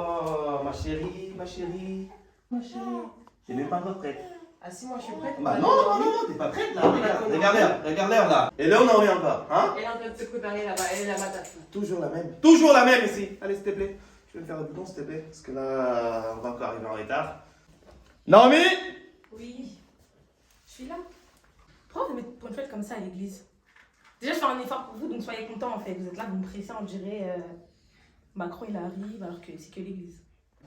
Oh, ma chérie, ma chérie, ma chérie. T'es même pas encore prête. Ah si, moi je suis prête. Bah non, non, non, non, t'es pas prête là. Regarde l'air là. Et là, on en est encore, hein? Elle est en train de se préparer là-bas, elle est là-bas ta fille. Toujours la même. Toujours la même ici. Allez, s'il te plaît. Tu peux me faire le bouton, s'il te plaît? Parce que là, on va encore arriver en retard. Naomi! Oui, je suis là. Pourquoi vous mettez pour une fête comme ça à l'église? Déjà, je fais un effort pour vous, donc soyez contents en fait. Vous êtes là, vous me pressez, on dirait Macron il arrive, alors que c'est que l'église.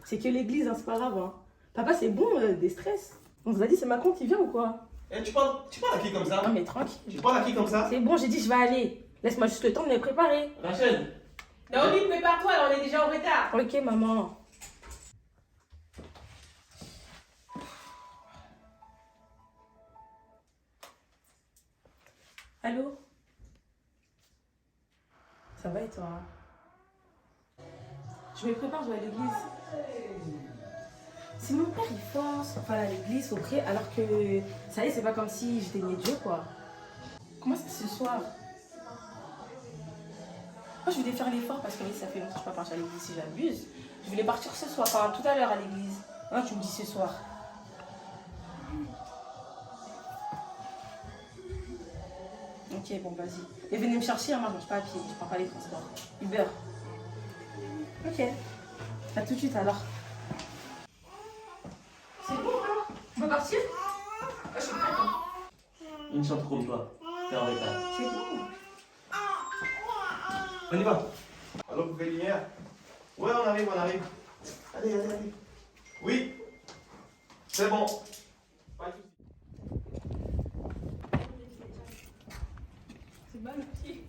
C'est que l'église, hein, c'est pas grave. Hein. Papa, c'est bon, des stress. On vous a dit, c'est Macron qui vient ou quoi? Eh, tu parles à qui comme ça? Non, mais tranquille. Tu parles à qui comme ça? C'est bon, j'ai dit, je vais aller. Laisse-moi juste le temps de me préparer. Rachel! Naomi, prépare-toi, là, on est déjà en retard. Ok, maman. Allô? Ça va et toi? Je me prépare, je vais à l'église. C'est mon père, il force. Enfin, à l'église, faut prier, alors que ça y est, c'est pas comme si j'étais née Dieu, quoi. Comment c'est ce soir? Moi, je voulais faire l'effort parce que oui, ça fait longtemps que je suis pas partie à l'église si j'abuse. Je voulais partir ce soir, enfin tout à l'heure à l'église. Hein, tu me dis ce soir. Ok, bon, vas-y. Et venez me chercher, hein, moi je mange pas à pied, je prends pas les transports. Uber. Ok. À tout de suite alors. C'est bon alors? On peut partir? Je suis prête. Hein. Une chante comme toi. T'es en retard. C'est bon. On y va. Allô, poupée lumière? Ouais, on arrive, on arrive. Allez, allez, allez. Oui. C'est bon. Pas de soucis. C'est mal le pied.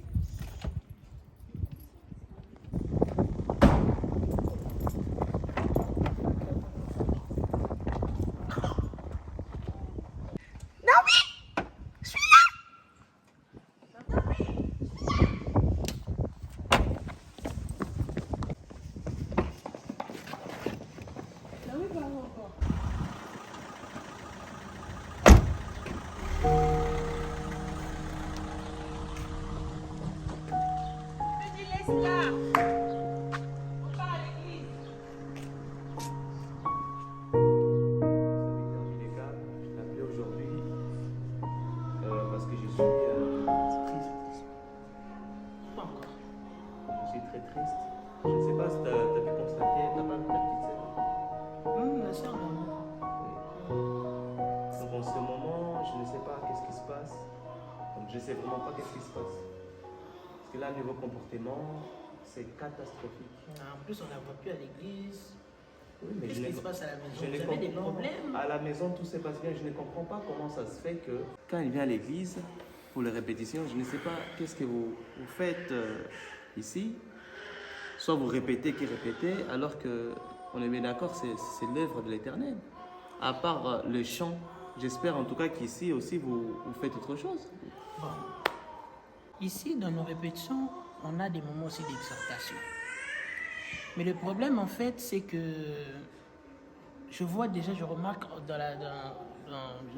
Je t'ai appelé aujourd'hui parce que je suis triste. Pas encore. Je suis très triste. Je ne sais pas si tu as pu constater, t'as pas vu ta petite sœur? La soeur, non. Oui. Donc en ce moment, je ne sais pas qu'est-ce qui se passe. Donc je ne sais vraiment pas qu'est-ce qui se passe. Parce que là, niveau comportement, c'est catastrophique. En plus, on ne la voit plus à l'église. Oui, mais Qu'est-ce je qui ne- se passe à la maison? je ne Vous avez des comprends- problèmes? À la maison, tout se passe bien. Je ne comprends pas comment ça se fait que quand il vient à l'église pour les répétitions, je ne sais pas qu'est-ce que vous faites ici. Soit vous répétez qui répétez, alors que on est bien d'accord, c'est l'œuvre de l'Éternel. À part le chant, j'espère en tout cas qu'ici aussi vous faites autre chose. Bon. Ici, dans nos répétitions, on a des moments aussi d'exhortation. Mais le problème, en fait, c'est que je vois déjà, je remarque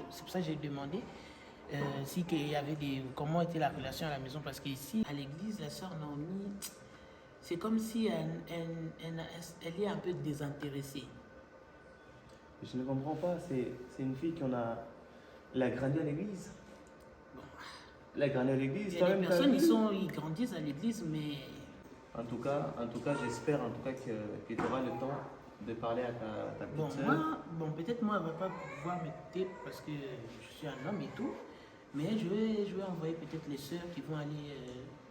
c'est pour ça que j'ai demandé si qu'il y avait comment était la relation à la maison. Parce qu'ici, à l'église, la sœur Naomi, c'est comme si elle est un peu désintéressée. Je ne comprends pas, c'est une fille elle a grandi à l'église. Bon. Elle a grandi à l'église. Il y a des personnes, ils grandissent à l'église, mais En tout cas, j'espère en tout cas que tu auras le temps de parler à ta bon, petite sœur. peut-être moi, elle ne va pas pouvoir m'écouter parce que je suis un homme et tout, mais je vais envoyer peut-être les sœurs qui vont aller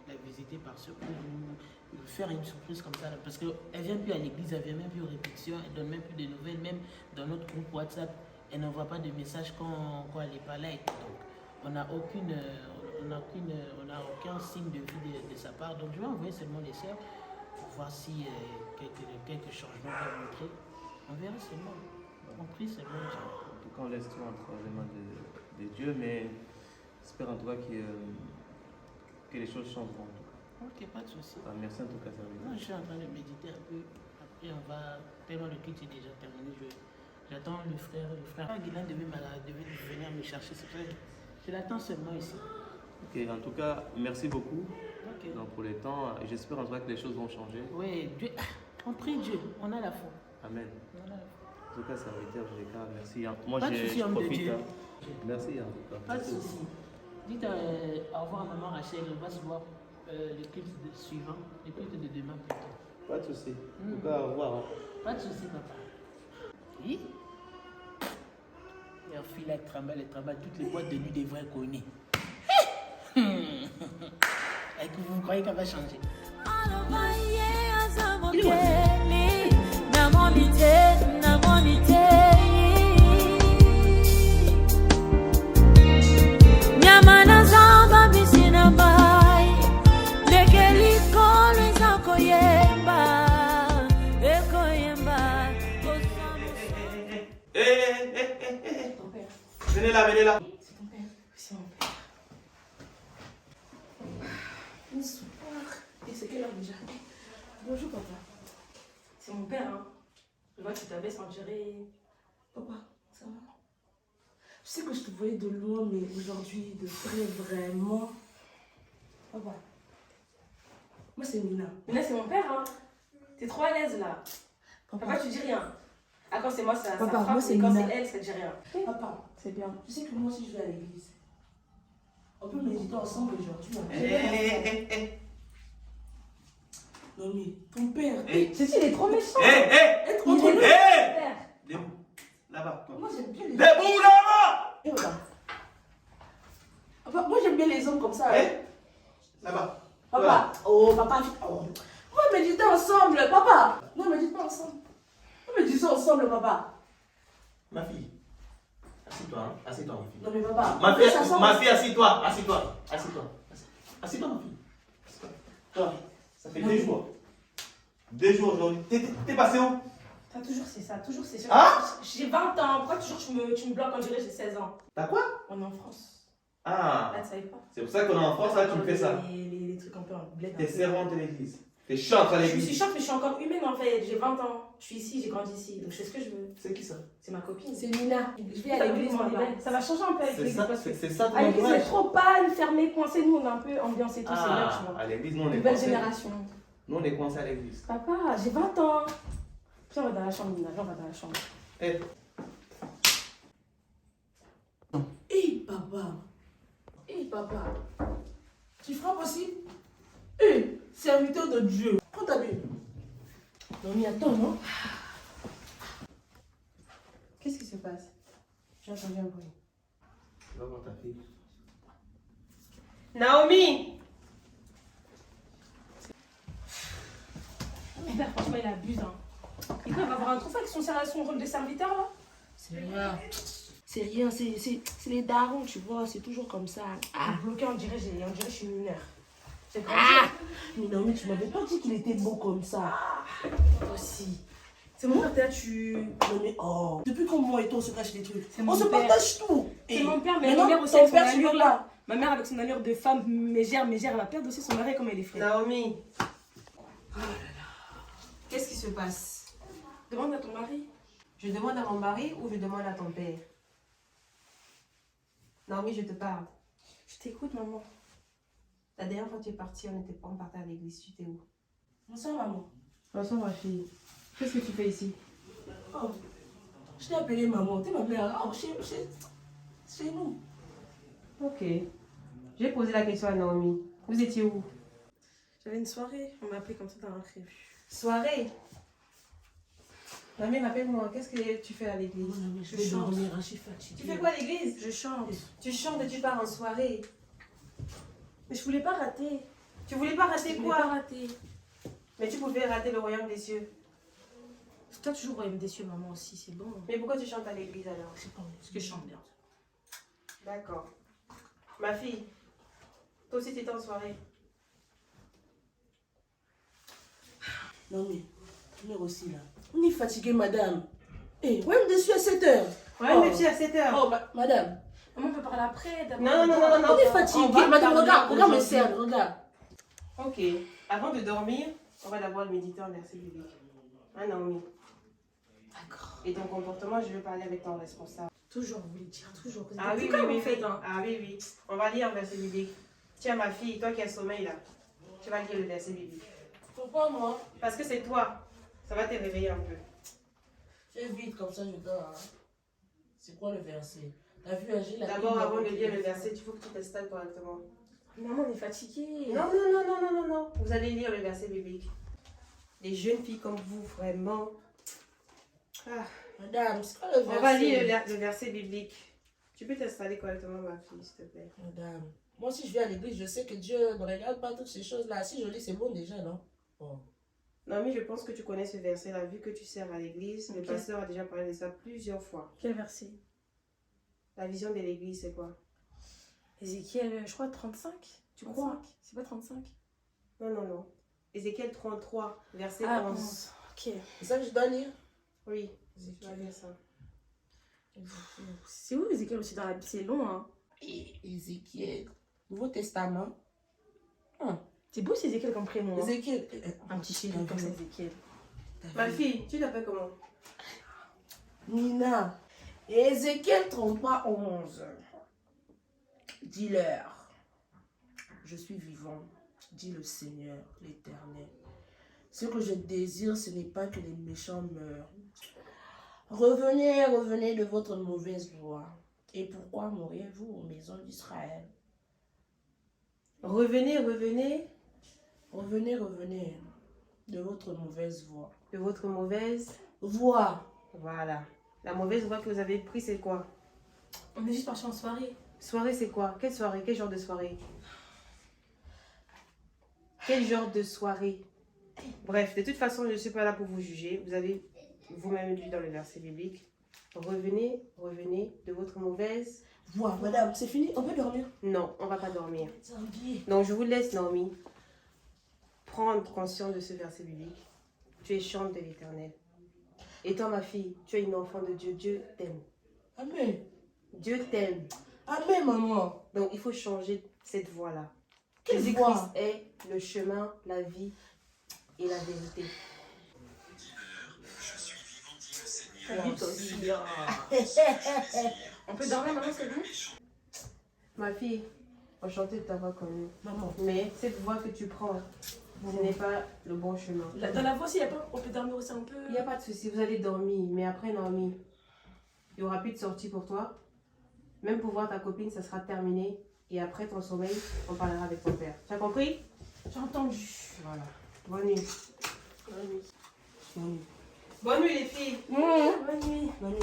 la visiter par ce pour vous faire une surprise comme ça. Parce qu'elle ne vient plus à l'église, elle ne vient même plus aux répétitions, elle ne donne même plus de nouvelles, même dans notre groupe WhatsApp, elle n'envoie pas de messages quand elle n'est pas là. Et tout. Donc, on n'a aucun signe de vie de sa part. Donc, je vais envoyer seulement les sœurs pour voir si quelques changements peuvent montrer. On verra seulement. On prie seulement. En tout cas, on laisse tout entre les mains de Dieu, mais j'espère en tout cas que les choses changeront. Ok, pas de souci. Ah, merci en tout cas, ça va Moi, je suis en train de méditer un peu. Après, on va. Tellement le culte est déjà terminé. J'attends le frère. Le frère Guilain devait venir me chercher. C'est vrai. Je l'attends seulement ici. Ok, en tout cas, merci beaucoup Ok. donc, pour le temps. J'espère en tout cas que les choses vont changer. Oui, Dieu. On prie Dieu, on a la foi. Amen. On a la foi. En tout cas, ça a été en tout cas. Merci. Hein. Moi, Pas de je souci, homme de profite. Dieu. Hein. Merci en tout cas. Pas de souci. Dites au revoir à maman Rachel, on va se voir le culte suivant, le culte de demain plutôt. Pas de souci. En tout cas, au revoir. Hein. Pas de souci, papa. Oui. Leur fille, elle travaille, toutes les boîtes de nuit devraient connaître. Et que vous croyez qu'elle va changer? Il est Venez là, venez là. C'est ton père. C'est mon père. Bonsoir. Et c'est quelle heure déjà? Bonjour papa. C'est mon père, hein. Je vois que tu t'abaisses en dirait. Papa, ça va? Je sais que je te voyais de loin, mais aujourd'hui, de près, vraiment. Papa. Moi, c'est Mina. Mina, c'est mon père, hein. T'es trop à l'aise là. Papa, tu dis rien. Ah, quand c'est moi, ça Papa, frappe, moi, c'est mais quand Mina. c'est elle, ça dit rien. Papa, c'est bien. Tu sais que moi aussi je vais à l'église. On peut méditer ensemble aujourd'hui. Hein. Non mais, ton père. Ceci, il est trop méchant. Être entre nous. Père. Debout. Là-bas. Moi j'aime bien les hommes. Debout là-bas. Eh, papa. Papa, moi j'aime bien les hommes comme ça. Hein. Là-bas. Papa. Oh, papa. Oh. On va méditer ensemble, papa. Non, médite pas ensemble. On médite ensemble, papa. Ma fille. Assieds-toi, hein. Assieds-toi, ma fille. Non mais papa. Ma fille, assis-toi. Assis-toi. Assis-toi. Assis-toi, ma fille. Assis-toi. Toi, ça fait 2 jours. 2 jours aujourd'hui. T'es passé où? T'as toujours c'est ça, toujours c'est ça. Hein? J'ai 20 ans, pourquoi toujours tu me bloques quand je dirais j'ai 16 ans? T'as quoi? On est en France. Ah. Là, tu savais pas. C'est pour ça qu'on est en France, là, tu me fais ça. Les trucs un peu en bled. T'es servante de l'église. T'es chante à Je suis l'église. chiante, mais je suis encore humaine en fait. J'ai 20 ans. Je suis ici, j'ai grandi ici. Donc je fais ce que je veux. C'est qui ça? C'est ma copine. C'est Mina. Je vais à l'église, papa. ça va changer un peu avec C'est l'église. ça, parce que c'est ça ton à l'église, c'est entourage. trop pâle, fermé, coincé. Nous, on est un peu ambiance et tout. C'est là, tu Ah, vois. à l'église, nous on est Nouvelle coincés. génération. Nous on est coincés à l'église. Papa, j'ai 20 ans. Viens, on va dans la chambre, Nina. Viens, on va dans la chambre. Eh, Hé, papa. Hé, papa. Tu frappes aussi? Hé, serviteur de Dieu. Prends ta Bible. Non, mais attends, non? Qu'est-ce qui se passe? J'ai entendu un bruit. va voir ta fille. Naomi! Mon père, franchement, il abuse. Hein. Et quoi, il va avoir un trophée avec son rôle de serviteur là? C'est rien. C'est rien, c'est les darons, tu vois, c'est toujours comme ça. Ah, bloqué, on dirait que je suis mineure. C'est comme Ah! Mais non, mais tu m'avais pas dit qu'il était beau comme ça. ça aussi. C'est mon père, t'es là, tu. Non, mais oh, depuis quand moi et toi on se cache des trucs? C'est On mon se père. partage tout. C'est Et mon père, mais maintenant, ma mère aussi ton avec son père, tu allure veux là. pas. Ma mère avec son allure de femme mégère, elle va perdre aussi son mari comme elle est frère. Naomi! Qu'est-ce qui se passe? Demande à ton mari. Je demande à mon mari ou je demande à ton père? Naomi, je te parle. Je t'écoute, maman. La dernière fois que tu es partie, on partait à l'église. Tu étais où? Bonsoir, maman. Bonsoir, ma fille. Qu'est-ce que tu fais ici? Oh, je t'ai appelé maman. T'es ma mère. Oh, chez nous. Ok. J'ai posé la question à Naomi. Vous étiez où? J'avais une soirée, on m'a appelé comme ça dans l'imprévu. Soirée. Naomi, rappelle-moi, qu'est-ce que tu fais à l'église? Oh, non, mais je Je vais chante. dormir, hein, je suis fatiguée. Tu fais quoi à l'église? Je chante. Tu chantes et tu pars en soirée. Mais je voulais pas rater. Tu voulais pas Je rater voulais pas quoi? rater. Mais tu pouvais rater le royaume des cieux. Toi, toujours royaume des cieux, maman aussi, c'est bon. Mais pourquoi tu chantes à l'église alors? C'est pas parce que je chante bien. D'accord. Ma fille, toi aussi tu étais en soirée. Non, mais, mère aussi là. On est fatigué, madame. Eh, ouais, me dessus à 7h. Ouais, Oh. mais tu es à 7h. Oh, madame. Maman, on peut parler après. d'abord. Non, non, non, non, non. On est fatigué. On va Madame, parler regarde mes aujourd'hui. cernes, regarde. Ok. Avant de dormir, on va d'abord méditer en verset biblique. Hein, Naomi? D'accord. Et ton comportement, je vais parler avec ton responsable. Toujours, vous voulez dire toujours. Ah oui, oui, Comme oui, vous faites, oui. hein. Ah oui, oui. On va lire un verset biblique. Tiens, ma fille, toi qui as sommeil là, tu vas lire le verset biblique. Pourquoi moi? Parce que c'est toi. Ça va te réveiller un peu. Fais vite, comme ça je dors. Hein. C'est quoi le verset? T'as vu agir la D'abord, Bible avant de avec lire les le verset, il faut que tu t'installes correctement. Maman, on est fatiguée. Non, non, non, non, non, non, non. Vous allez lire le verset biblique. Les jeunes filles comme vous, vraiment. Ah. Madame, c'est quoi le verset? On va lire le verset biblique. Tu peux t'installer correctement, ma fille, s'il te plaît. Madame, moi si je vais à l'église, je sais que Dieu ne regarde pas toutes ces choses-là. Si je lis, c'est bon déjà, non? Bon. Non, mais je pense que tu connais ce verset-là, vu que tu sers à l'église. Le Ok. pasteur a déjà parlé de ça plusieurs fois. Quel verset? La vision de l'église, c'est quoi? Ézéchiel, je crois 35. Tu crois? C'est pas 35? Non, non, non. Ézéchiel 33, verset Ah, 11. 11. Ok. C'est ça que je dois lire? Oui, tu vas lire ça. C'est où Ézéchiel aussi dans la Bible? C'est long, hein. Ézéchiel. Nouveau Testament. C'est beau, c'est Ézéchiel comme prénom. Hein. Ézéchiel. Un petit chéri comme ça, Ézéchiel. Ma fille, tu t'appelles comment? Nina. Ézéchiel 33, 11. Dis-leur. Je suis vivant, dit le Seigneur, l'Éternel. Ce que je désire, ce n'est pas que les méchants meurent. Revenez, revenez de votre mauvaise voie. Et pourquoi mourriez-vous, maison d'Israël? Revenez, revenez Revenez, revenez de votre mauvaise voie. de votre mauvaise. Voie. Voilà. La mauvaise voie que vous avez prise, c'est quoi? On est juste parti en soirée. Soirée, c'est quoi? Quelle soirée? Quel genre de soirée? Quel genre de soirée? Bref, de toute façon, je ne suis pas là pour vous juger. Vous avez vous-même lu dans le verset biblique. Revenez, revenez de votre mauvaise. Voie, madame, c'est fini, on peut dormir. Non, on va pas dormir. Zambi. Donc, je vous laisse, Naomi, prendre conscience de ce verset biblique. Tu es chante de l'Éternel. Et toi, ma fille, tu es une enfant de Dieu. Dieu t'aime. Amen. Dieu t'aime. Amen, maman. Donc, il faut changer cette voie-là. Quelle Jésus-Christ voie? est le chemin, la vie et la vérité. T'as vu, toi aussi. On peut dormir maintenant, c'est bon? Ma fille, enchantée de t'avoir connue. Maman. Mais cette voie que tu prends, ce n'est pas le bon chemin. Dans la voie aussi, on peut dormir aussi un peu. Il n'y a pas de souci, vous allez dormir. Mais après, Naomi, il n'y aura plus de sortie pour toi. Même pour voir ta copine, ça sera terminé. Et après ton sommeil, on parlera avec ton père. Tu as compris? J'ai entendu. Voilà. Bonne nuit. Bonne nuit. Bonne nuit. Bonne nuit, les filles. Bonne nuit. Bonne nuit.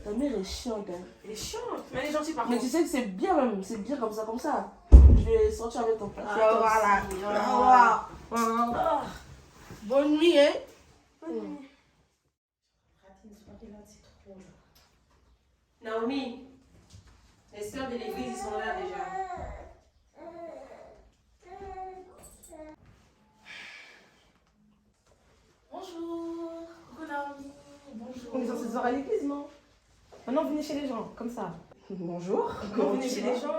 Ta mère est chiante, hein. Elle est chiante, mais elle est gentille par Mais contre. tu sais que c'est bien même, c'est bien comme ça, comme ça. Je vais sortir avec ton père. Ah, Voilà. toi aussi. Voilà. Ah. Bonne nuit, hein. Bonne nuit. Rater une soirée là, c'est trop là. Naomi, les sœurs de l'église, ils sont là déjà. Bonjour. Coucou Naomi. Bonjour. On est censé se voir à l'église, non? Maintenant, venez chez les gens, comme ça. Bonjour. Maintenant, venez chez les gens.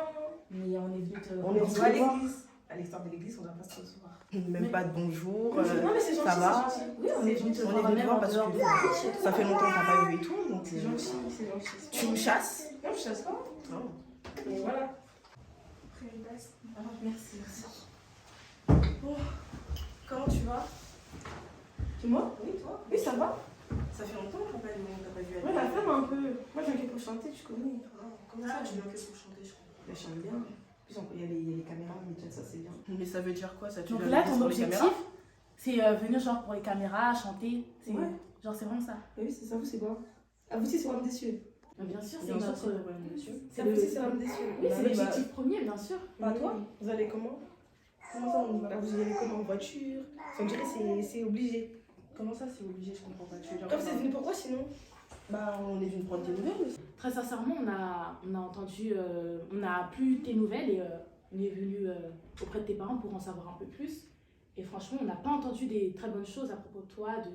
Mais on est venu te. On est va venu à te voir. l'église. À l'extérieur de l'église, on doit pas se recevoir. Même pas de bonjour. Non, mais c'est gentil, ça va? c'est gentil. Oui, on est venu te On voir est venu même te voir en parce dehors de chez que toi. ça fait longtemps que t'as pas eu et tout. Donc C'est gentil, c'est gentil. tu me chasses? Non, je chasse pas. Non. Et voilà. Après, une baisse. Ah, merci, merci. Oh, comment tu vas? Et moi? Oui, toi? Oui, ça va. Ça fait longtemps qu'on t'a pas vu Ouais, la femme un peu. Moi, je viens que pour chanter, tu connais. Comment ça, tu viens que pour chanter? Je chante bien. En plus, il y a les caméras, mais déjà, ça c'est bien. Mais ça veut dire quoi ça? Tu Donc viens là, juste ton pour les objectif, caméras? c'est venir genre pour les caméras, chanter. C'est Ouais. genre, c'est vraiment ça. Oui, c'est ça, vous c'est quoi? Ah, vous aussi c'est Royaume des cieux. Bien sûr, c'est Bien sûr, notre. c'est le Royaume des cieux. c'est Ah, le- vous aussi c'est Royaume des cieux. Oui, Bah c'est l'objectif premier, bien sûr. Pas toi? Vous allez comment? Comment ça, on va? Vous y allez comment? En voiture? On dirait que c'est obligé. Comment ça, c'est obligé? Je comprends pas. Tu veux dire Comme quoi? c'est venu pourquoi sinon? Bah, on est venu prendre des nouvelles. Très sincèrement, on a entendu, on a plus tes nouvelles et on est venu auprès de tes parents pour en savoir un peu plus. Et franchement, on n'a pas entendu des très bonnes choses à propos de toi, de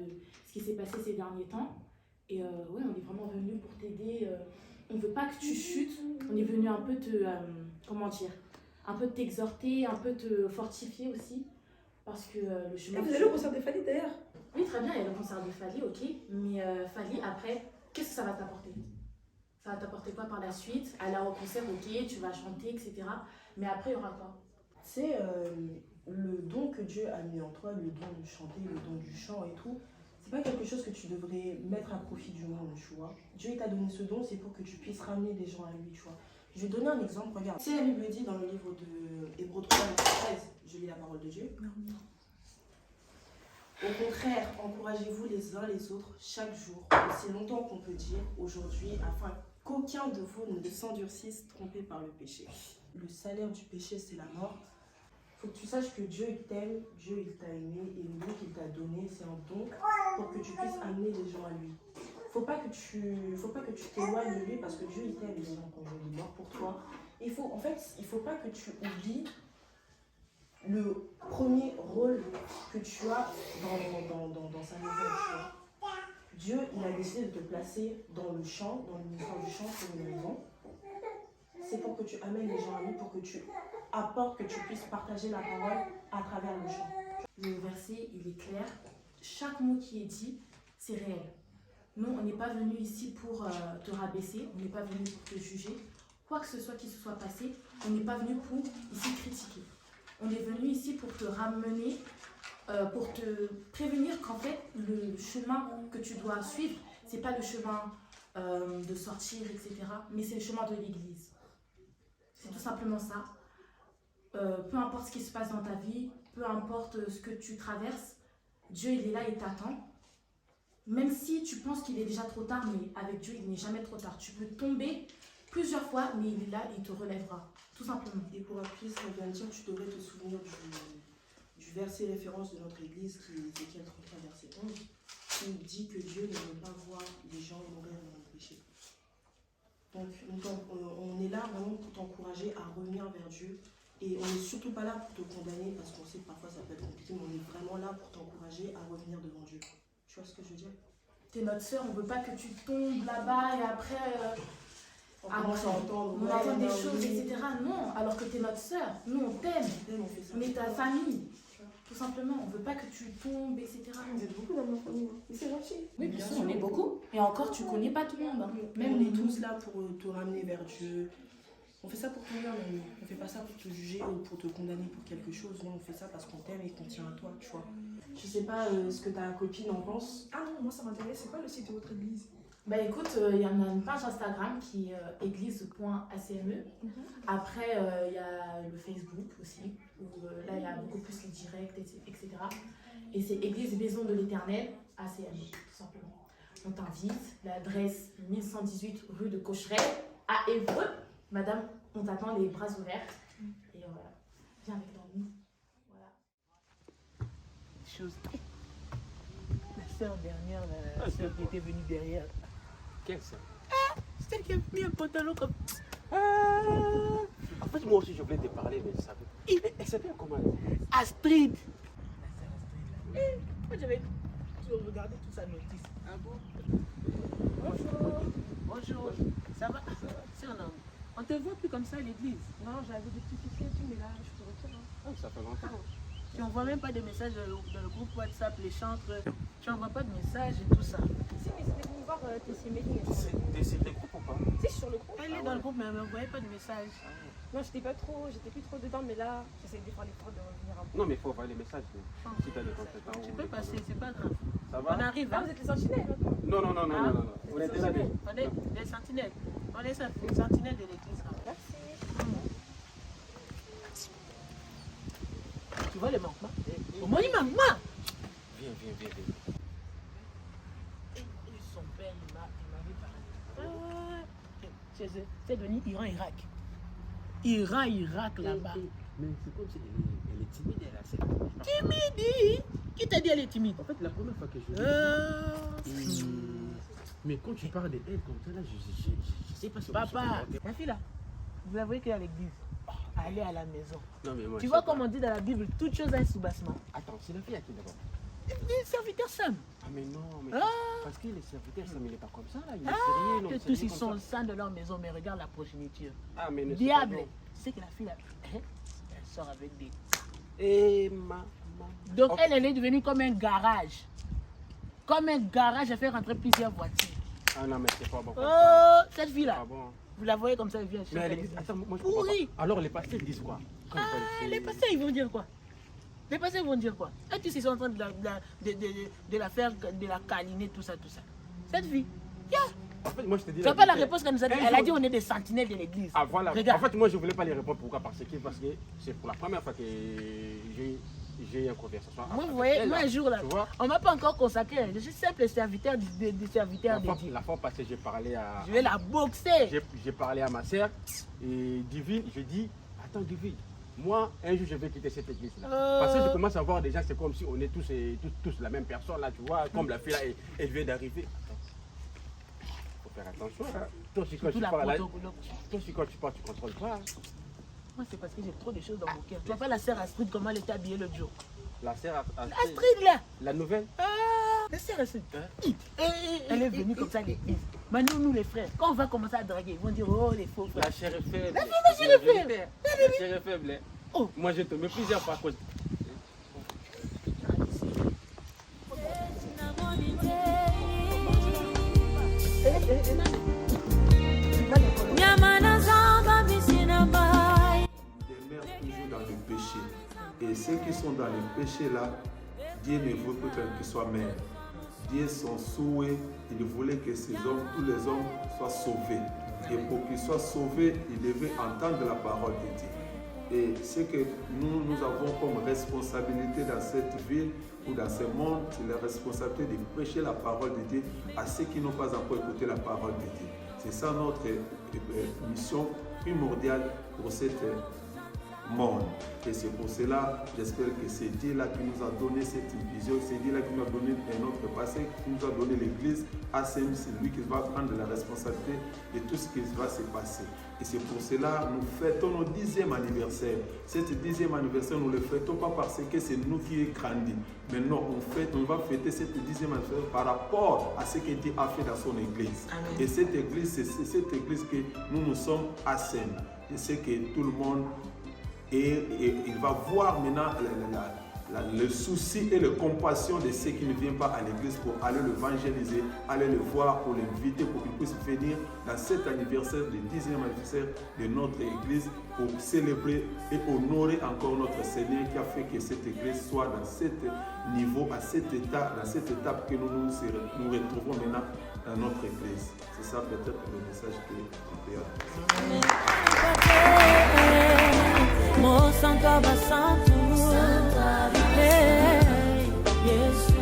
ce qui s'est passé ces derniers temps. Et ouais, on est vraiment venu pour t'aider. On ne veut pas que tu chutes. On est venu un peu te, comment dire, un peu t'exhorter, un peu te fortifier aussi. Parce que le chemin... Vous allez au concert des Fally d'ailleurs? Oui, très bien, il y a le concert de Fally, ok. Mais Fally, après, qu'est-ce que ça va t'apporter? Ça va t'apporter quoi par la suite? Aller au concert, ok, tu vas chanter, etc. Mais après, il y aura quoi? C'est le don que Dieu a mis en toi, le don de chanter, le don du chant et tout. c'est pas quelque chose que tu devrais mettre à profit du monde, tu vois. Dieu il t'a donné ce don, c'est pour que tu puisses ramener des gens à lui, tu vois. Je vais donner un exemple, regarde. C'est la Bible dit dans le livre de Hébreux 3, verset 13, je lis la parole de Dieu. Au contraire, encouragez-vous les uns les autres chaque jour, aussi longtemps qu'on peut dire aujourd'hui, afin qu'aucun de vous ne s'endurcisse trompé par le péché. Le salaire du péché, c'est la mort. Il faut que tu saches que Dieu il t'aime, Dieu il t'a aimé, et le don qu'il t'a donné, c'est un don pour que tu puisses amener les gens à lui. Faut pas que tu t'éloignes de lui parce que Dieu il t'aime, il est mort pour toi. Il faut pas que tu oublies le premier rôle que tu as dans sa maison, tu vois. Dieu, il a décidé de te placer dans le champ, dans le ministère du champ, pour une raison. C'est pour que tu amènes les gens à lui, pour que tu apportes, que tu puisses partager la parole à travers le champ. Le verset, il est clair. Chaque mot qui est dit, c'est réel. Nous, on n'est pas venu ici pour te rabaisser, on n'est pas venu pour te juger. Quoi que ce soit qui se soit passé, on n'est pas venu pour ici critiquer. On est venu ici pour te ramener, pour te prévenir qu'en fait, le chemin que tu dois suivre, c'est pas le chemin de sortir, etc. Mais c'est le chemin de l'église. C'est tout simplement ça. Peu importe ce qui se passe dans ta vie, peu importe ce que tu traverses, Dieu, il est là et t'attend. Même si tu penses qu'il est déjà trop tard, mais avec Dieu, il n'est jamais trop tard. Tu peux tomber plusieurs fois, mais il est là et il te relèvera. Tout simplement. Et pour appuyer ce qu'on vient de dire, tu devrais te souvenir du verset référence de notre église, qui est Ézéchiel 33, verset 11, qui dit que Dieu ne veut pas voir les gens mourir dans le péché. Donc, on est là vraiment pour t'encourager à revenir vers Dieu. Et on n'est surtout pas là pour te condamner, parce qu'on sait que parfois ça peut être compliqué, mais on est vraiment là pour t'encourager à revenir devant Dieu. Tu vois ce que je veux dire? T'es notre sœur, on veut pas que tu tombes là-bas et après... on commence à entendre, on entend des choses, etc. Non, alors que t'es notre sœur. Nous, on t'aime. On est ta famille. Tout simplement, on veut pas que tu tombes, etc. Vous êtes beaucoup dans ma famille, mais c'est gentil. Oui, bien sûr, on est beaucoup. Et encore, tu connais pas tout le monde. Hein. Même on est tous là pour te ramener vers Dieu. On fait ça pour ton bien, mais on fait pas ça pour te juger ou pour te condamner pour quelque chose. Non, on fait ça parce qu'on t'aime et qu'on tient à toi, tu vois. Je sais pas ce que ta copine en pense. Ah non, moi ça m'intéresse, c'est quoi le site de votre église? Bah écoute, il y en a une page Instagram qui est église.acme. Après, il y a le Facebook aussi, où là il y a beaucoup plus les directs, etc. Et c'est Église Maison de l'Éternel, ACM, tout simplement. On t'invite, l'adresse 1118 rue de Cocherel, à Évreux. Madame, on t'attend les bras ouverts. Et voilà, viens avec nous. Voilà. Chose. La sœur dernière, la sœur qui était venue derrière. Quelle sœur? C'est elle qui a mis un pantalon comme. En fait, moi aussi, je voulais te parler, mais je savais. Elle s'appelle comment? Astrid. La sœur Astrid là. Moi j'avais regardé tout sa notice. Ah bon? Bonjour. Bonjour. Ça va? C'est un homme. On te voit plus comme ça à l'église. Non, j'avais des petits soucis, mais là je te retire. Hein. Ça fait longtemps. Tu n'envoies même pas de messages dans le groupe WhatsApp, les chantres. Tu n'envoies pas de messages et tout ça. Si, mais c'était venu voir tes CMD. T'es sur le groupe ou pas? Si, je suis sur le groupe. Elle est dans le groupe, mais elle ne m'envoyait pas de messages. Non, j'étais plus trop dedans, mais là, j'essaie de faire l'effort de revenir un peu. Non, mais il faut envoyer les messages. Si t'as des contacts. Tu peux passer, c'est pas grave. Ça On va? arrive. Ah, Hein? vous êtes les sentinelles maintenant? Non. On est déjà des. On est des sentinelles. On est les sentinelles de l'église. Merci. Tu vois les manquements? Comment il manque moi? Viens. Et son père, il m'avait parlé. C'est devenu Iran-Irak. Iran-Irak là-bas. Mais c'est comme si elle est timide, elle a cette. Timide? Qui t'a dit elle est timide? En fait, la première fois que je l'ai mais quand tu parles d'elle comme ça, là, je sais pas si Papa, ma fille là, vous la voyez qu'elle est à l'église. Allez à la maison. Non, mais moi, Tu vois comme on dit dans la Bible, toute chose a un soubassement. Attends, c'est la fille à qui d'abord? Le serviteur Sam. Ah, mais non, mais. Ah. Parce que les serviteurs, ça, mais il n'est pas comme ça, là. Il est sérieux, non? Que c'est tous rien ils comme sont ça. saints de leur maison, mais regarde la progéniture. Ah, mais ne Diable, c'est que la fille là, elle sort avec des. Et Donc Ok. elle est devenue comme un garage. Comme un garage, elle fait rentrer plusieurs voitures. Ah non, mais c'est pas bon. Oh, cette fille là, Ah bon? vous la voyez comme ça, elle vient. Mais elle est. Attends, moi je comprends Pourri. pas. Alors les pasteurs disent quoi? Quand ils veulent Les faire- pasteurs, ils vont dire quoi? Les pasteurs vont dire quoi? Et tous ils sont en train de la faire, de la câliner, tout ça, tout ça. Cette fille, En fait, moi, je te dis tu n'as pas la réponse qu'elle nous a dit. Elle a dit on est des sentinelles de l'église. Ah, voilà. Regarde. En fait, moi, je ne voulais pas les répondre. Pourquoi? Parce que c'est pour la première fois que j'ai eu une conversation. Moi, avec vous voyez, elle, moi, un jour, là, tu vois? on ne m'a pas encore consacré. Je suis simple serviteur de Dieu. La fois passée, j'ai parlé à... Je vais la boxer. J'ai parlé à ma sœur et Divine, je dis, attends Divine, moi un jour je vais quitter cette église là. Parce que je commence à voir déjà, c'est comme si on est tous la même personne là, tu vois, comme la fille là, elle vient d'arriver. Faut faire attention là. Toi aussi quand tu parles là, tu contrôles pas. Moi, c'est parce que j'ai trop de choses dans mon cœur. Tu vois pas la sœur Astrid, comment elle était habillée l'autre jour? La sœur Astrid, là. La nouvelle. La sœur Astrid. Elle est venue comme ça à l'église. Maintenant, nous les frères, quand on va commencer à draguer, ils vont dire, oh, les faux frères. La chair est faible. La chair est faible. La chair est faible. Oh. Moi je te mets plusieurs fois à cause. Demeure toujours dans le péché. Et ceux qui sont dans le péché là, Dieu ne veut pas qu'ils soient mères. Dieu, son souhait, il voulait que ces hommes, tous les hommes, soient sauvés. Et pour qu'ils soient sauvés, ils devaient entendre la parole de Dieu. Et ce que nous avons comme responsabilité dans cette ville ou dans ce monde, c'est la responsabilité de prêcher la parole de Dieu à ceux qui n'ont pas encore écouté la parole de Dieu. C'est ça notre mission primordiale pour cette monde. Et c'est pour cela, j'espère que c'est Dieu-là qui nous a donné cette vision, c'est Dieu-là qui nous a donné un autre passé, qui nous a donné l'église. ACM, c'est lui qui va prendre la responsabilité de tout ce qui va se passer. Et c'est pour cela nous fêtons notre 10e anniversaire. Cet 10e anniversaire, nous ne le fêtons pas parce que c'est nous qui avons grandi. Mais non, on va fêter cet 10e anniversaire par rapport à ce que Dieu a fait dans son église. Amen. Et cette église, c'est cette église que nous sommes ACM. Je sais que tout le monde et il va voir maintenant le souci et la compassion de ceux qui ne viennent pas à l'église pour aller l'évangéliser, aller le voir, pour l'inviter, pour qu'il puisse venir dans cet anniversaire, le 10e anniversaire de notre église, pour célébrer et honorer encore notre Seigneur qui a fait que cette église soit dans cet niveau, à cet état, dans cette étape que nous retrouvons maintenant dans notre église. C'est ça peut-être le message que je peux adresser. Mo Santa Basanto Yesu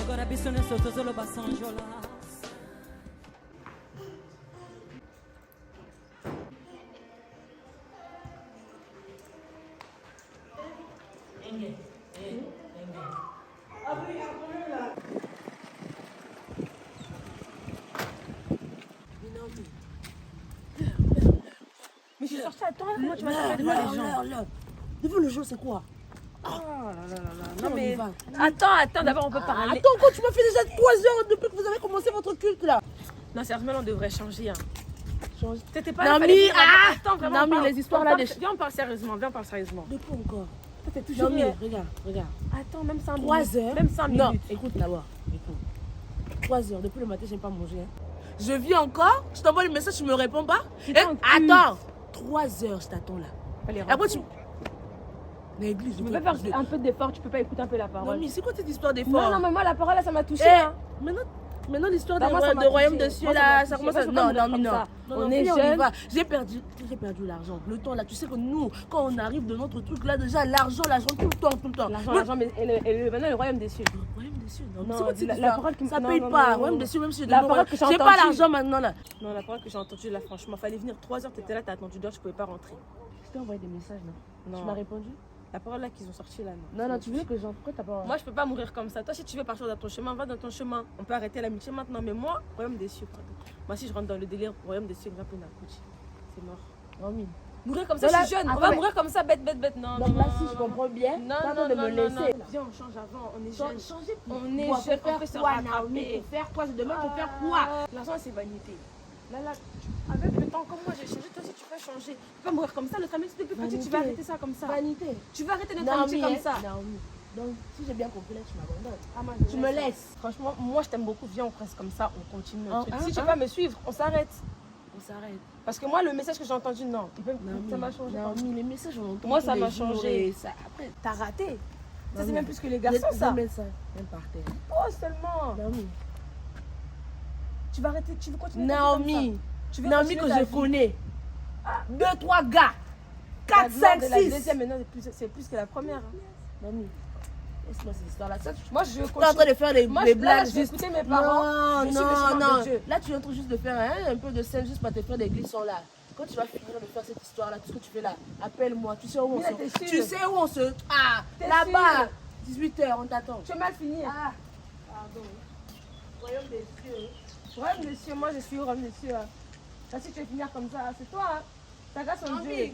agora biso nesse tozolo basanjola Mais je suis sortie à temps, moi tu m'as fait devant les gens. Devant le jour, c'est quoi? Oh là là là. Non mais attends, d'abord on peut parler. Attends, quand tu m'as fait déjà 3 heures depuis que vous avez commencé votre culte là. Non, sérieusement, on devrait changer. Hein. T'étais pas là. Non mais attends, vraiment. Non mais les histoires là. Viens, on parle sérieusement, De quoi encore? T'es toujours. Non mais regarde. Attends, même 5 minutes. 3 heures. Même 5 minutes. Non, écoute d'abord. 3 heures. Depuis le matin, je n'ai pas mangé. Hein. Je vis encore. Je t'envoie le message, tu me réponds pas. Attends. 3 heures, je t'attends là. Après tu. L'église, tu peux faire un peu d'effort, tu peux pas écouter un peu la parole. Non mais c'est quoi cette histoire d'effort? Non mais moi la parole là ça m'a touché. Hein. Maintenant l'histoire de royaume de cieux là, ça commence à... Non. On est jeunes. J'ai perdu l'argent. Le temps là, tu sais que nous, quand on arrive de notre truc là, déjà l'argent tout le temps. L'argent, mais maintenant le royaume des cieux. Le royaume des cieux, non. Non, la parole qui me... Ça paye pas. Le royaume des cieux, même si la parole que j'ai entendue. J'ai pas l'argent maintenant là. Non, la parole que j'ai entendue là, franchement, fallait venir 3 heures, t'étais là, t'as attendu dehors, tu pouvais pas rentrer. Je t'ai envoyé des messages non. Tu m'as répondu? La parole là qu'ils ont sorti là, non. Non, tu voulais que j'en... Pourquoi t'as pas... Moi, je peux pas mourir comme ça. Toi, si tu veux partir dans ton chemin, va dans ton chemin. On peut arrêter l'amitié maintenant. Mais moi, royaume des cieux, pardon. Moi, si je rentre dans le délire, royaume des cieux, c'est mort. Non, mourir comme ça, je suis jeune. On va mourir comme ça, bête. Non. Donc là, si je comprends bien, non, de me laisser. Viens, on change avant. On est jeune. Changer on est jeune. On peut se rattraper. Pour faire quoi? Je demande pour faire quoi? L'argent, c'est vanité. Là, avec le temps, comme moi j'ai changé, toi aussi tu peux changer. Tu peux pas mourir comme ça, notre amitié depuis petit, tu vas arrêter ça comme ça. Vanité. Tu vas arrêter notre amitié comme ça. Donc, si j'ai bien compris, là, tu m'abandonnes. Tu me laisses. Franchement, moi je t'aime beaucoup, viens, on reste comme ça, on continue. Si tu veux pas me suivre, on s'arrête. s'arrête. Parce que moi, le message que j'ai entendu, non. Ça m'a changé. Naomi, les messages, on entend Moi, tous ça les m'a jours changé. et ça, après, T'as raté. Ça, c'est Naomi, même plus que les garçons, ça. Mets ça, même par terre. Oh, seulement. Naomi. Tu vas arrêter, tu veux continuer Naomi. Tu veux Naomi que continuer ta je vie. connais. 2, 3 gars. La 4, gloire 5, de la 6. deuxième, maintenant, c'est plus que la première. Hein. Naomi, laisse-moi cette histoire-là. Moi, je Tu es en train de faire des Moi, blagues. là, je vais écouter mes parents. Non, Je suis le chemin non, de Dieu. Là, tu es en train juste de faire un peu de scène juste pour te faire des glissons là. Quand tu vas finir de faire cette histoire-là, tout ce que tu fais là, appelle-moi. Tu sais où on Mais là, t'es se... sûre? Tu sais où on se... Ah, T'es là-bas. 18h, on t'attend. Tu as mal fini. Ah, pardon. Royaume des cieux. Royaume des cieux, moi je suis au royaume des cieux. Là, si tu veux finir comme ça, c'est toi. Hein. Ta grâce en Dieu.